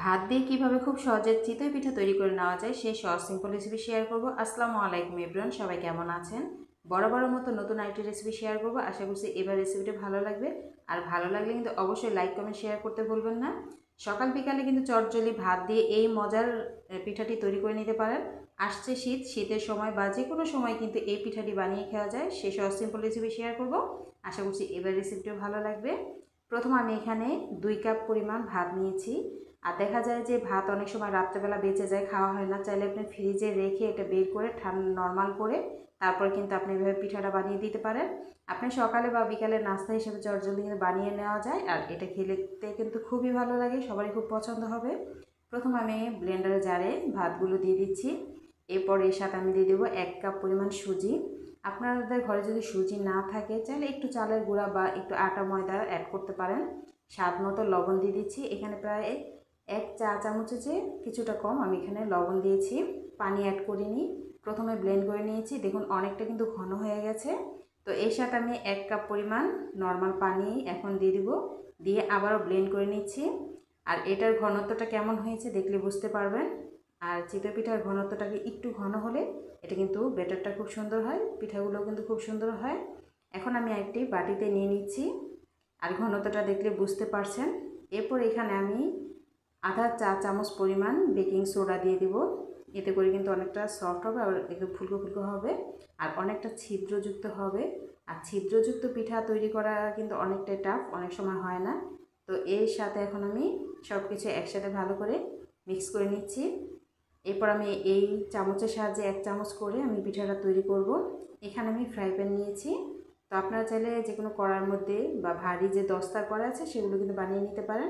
ভাত দিয়ে কিভাবে খুব সহজে চিতই পিঠা তৈরি করে নেওয়া যায় সেই সহজ সিম্পল রেসিপি শেয়ার করব। আসসালামু আলাইকুম এভরিওয়ান, সবাই কেমন আছেন? বড় মতো নতুন আরেকটি রেসিপি শেয়ার করব। আশা করছি এবার রেসিপিটা ভালো লাগবে। আর ভালো লাগলে কিন্তু অবশ্যই লাইক কমেন্ট শেয়ার করতে ভুলবেন না। সকাল বিকালে কিন্তু চটজলদি ভাত দিয়ে এই মজার পিঠাটি তৈরি করে নিতে পারেন। আসছে শীত, শীতের সময় বা যে কোনো সময় কিন্তু এই পিঠাটি বানিয়ে খাওয়া যায়। সেই সহজ সিম্পল রেসিপি শেয়ার করব। আশা করছি এবার রেসিপিটিও ভালো লাগবে। প্রথম আমি এখানে 2 কাপ পরিমাণ ভাত নিয়েছি। আর দেখা যায় যে ভাত অনেক সময় রাত্রেবেলা বেঁচে যায়, খাওয়া হয় না। চাইলে আপনি ফ্রিজে রেখে এটা বের করে নর্মাল করে তারপর কিন্তু আপনি এভাবে পিঠাটা বানিয়ে দিতে পারেন। আপনি সকালে বা বিকালে নাস্তা হিসেবে চটজলদি কিন্তু বানিয়ে নেওয়া যায়। আর এটা খেতে কিন্তু খুবই ভালো লাগে, সবারই খুব পছন্দ হবে। প্রথম আমি ব্লেন্ডারে জারে ভাতগুলো দিয়ে দিচ্ছি। এরপর এর সাথে আমি দিয়ে দেবো 1 কাপ পরিমাণ সুজি। আপনাদের ঘরে যদি সুজি না থাকে চাইলে একটু চালের গুঁড়া বা একটু আটা ময়দা অ্যাড করতে পারেন। স্বাদ মতো লবণ দিয়ে দিচ্ছি। এখানে প্রায় 1 চা চামচের চেয়ে কিছুটা কম আমি এখানে লবণ দিয়েছি, পানি অ্যাড করিনি। প্রথমে ব্লেন্ড করে নিয়েছি, দেখুন অনেকটা কিন্তু ঘন হয়ে গেছে। তো এর সাথে আমি 1 কাপ পরিমাণ নর্মাল পানি এখন দিয়ে দিব, দিয়ে আবারও ব্লেন্ড করে নিচ্ছি। আর এটার ঘনত্বটা কেমন হয়েছে দেখলে বুঝতে পারবেন। আর চিতই পিঠার ঘনত্বটাকে একটু ঘন হলে এটা কিন্তু ব্যাটারটা খুব সুন্দর হয়, পিঠাগুলোও কিন্তু খুব সুন্দর হয়। এখন আমি একটি বাটিতে নিয়ে নিচ্ছি। আর ঘনত্বটা দেখলে বুঝতে পারছেন। এরপর এখানে আমি আধা চা চামচ পরিমাণ বেকিং সোডা দিয়ে দিব। এতে করে কিন্তু অনেকটা সফট হবে আর একটু ফুলকো ফুলকো হবে আর অনেকটা ছিদ্রযুক্ত হবে। আর ছিদ্রযুক্ত পিঠা তৈরি করা কিন্তু অনেকটাই টাফ, অনেক সময় হয় না। তো এর সাথে এখন আমি সব কিছু একসাথে ভালো করে মিক্স করে নিচ্ছি। এরপর আমি এই চামচের সাহায্যে 1 চামচ করে আমি পিঠাটা তৈরি করব। এখানে আমি ফ্রাই প্যান নিয়েছি। তো আপনারা চাইলে যে কোনো কড়ার মধ্যে বা ভারী যে দস্তার কড়া আছে সেগুলো কিন্তু বানিয়ে নিতে পারেন।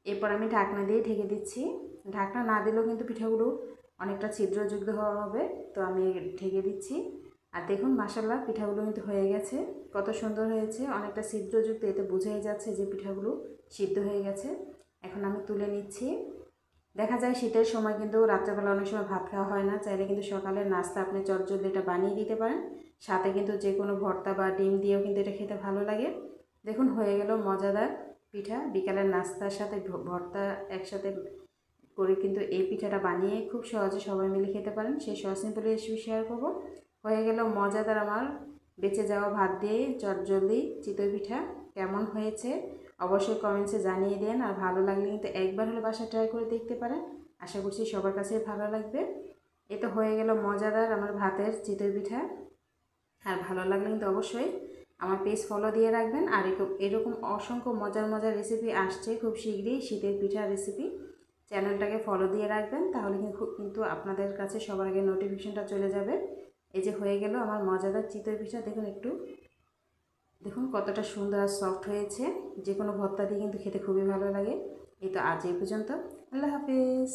এরপর আমি ঢাকনা দিয়ে ঢেকে দিচ্ছি। ঢাকনা না দিলেও কিন্তু পিঠাগুলো অনেকটা ছিদ্রযুক্ত হবে। তো আমি ঢেকে দিচ্ছি। আর দেখুন মাশাআল্লাহ পিঠাগুলো কিন্তু হয়ে গেছে, কত সুন্দর হয়েছে, অনেকটা ছিদ্রযুক্ত। এতে বোঝাই যাচ্ছে যে পিঠাগুলো সিদ্ধ হয়ে গেছে। এখন আমি তুলে নিচ্ছি। দেখা যায় শীতের সময় কিন্তু রাত্রেবেলা অনেক সময় ভাত খাওয়া হয় না, চাইলে কিন্তু সকালের নাস্তা আপনি চটজলদি এটা বানিয়ে দিতে পারেন। সাথে কিন্তু যে কোনো ভর্তা বা ডিম দিয়েও কিন্তু এটা খেতে ভালো লাগে। দেখুন হয়ে গেল মজাদার পিঠা। বিকালের নাস্তার সাথে ভর্তা একসাথে করে কিন্তু এই পিঠাটা বানিয়ে খুব সহজে সবাই মিলে খেতে পারেন। সেই সহজ সিম্পল রেসিপি শেয়ার করব। হয়ে গেল মজাদার আমার বেঁচে যাওয়া ভাত দিয়ে চটজলদি চিতই পিঠা। কেমন হয়েছে অবশ্যই কমেন্টসে জানিয়ে দেন। আর ভালো লাগলে কিন্তু একবার হলে বাসায় ট্রাই করে দেখতে পারেন। আশা করছি সবার কাছে ভালো লাগবে। এ তো হয়ে গেল মজাদার আমার ভাতের চিতই পিঠা। আর ভালো লাগলে কিন্তু অবশ্যই আমার পেজ ফলো দিয়ে রাখবেন। আর এরকম অসংখ্য মজার রেসিপি আসছে খুব শীঘ্রই, শীতের পিঠা রেসিপি। চ্যানেলটাকে ফলো দিয়ে রাখবেন, তাহলে কিন্তু আপনাদের কাছে সবার আগে নোটিফিকেশনটা চলে যাবে। এই যে হয়ে গেল আমার মজাদার চিতই পিঠা। দেখুন দেখুন কতটা সুন্দর আর সফট হয়েছে। যে কোনো ভর্তা দিয়ে কিন্তু খেতে খুবই ভালো লাগে। এই তো আজ এই পর্যন্ত। আল্লাহ হাফেজ।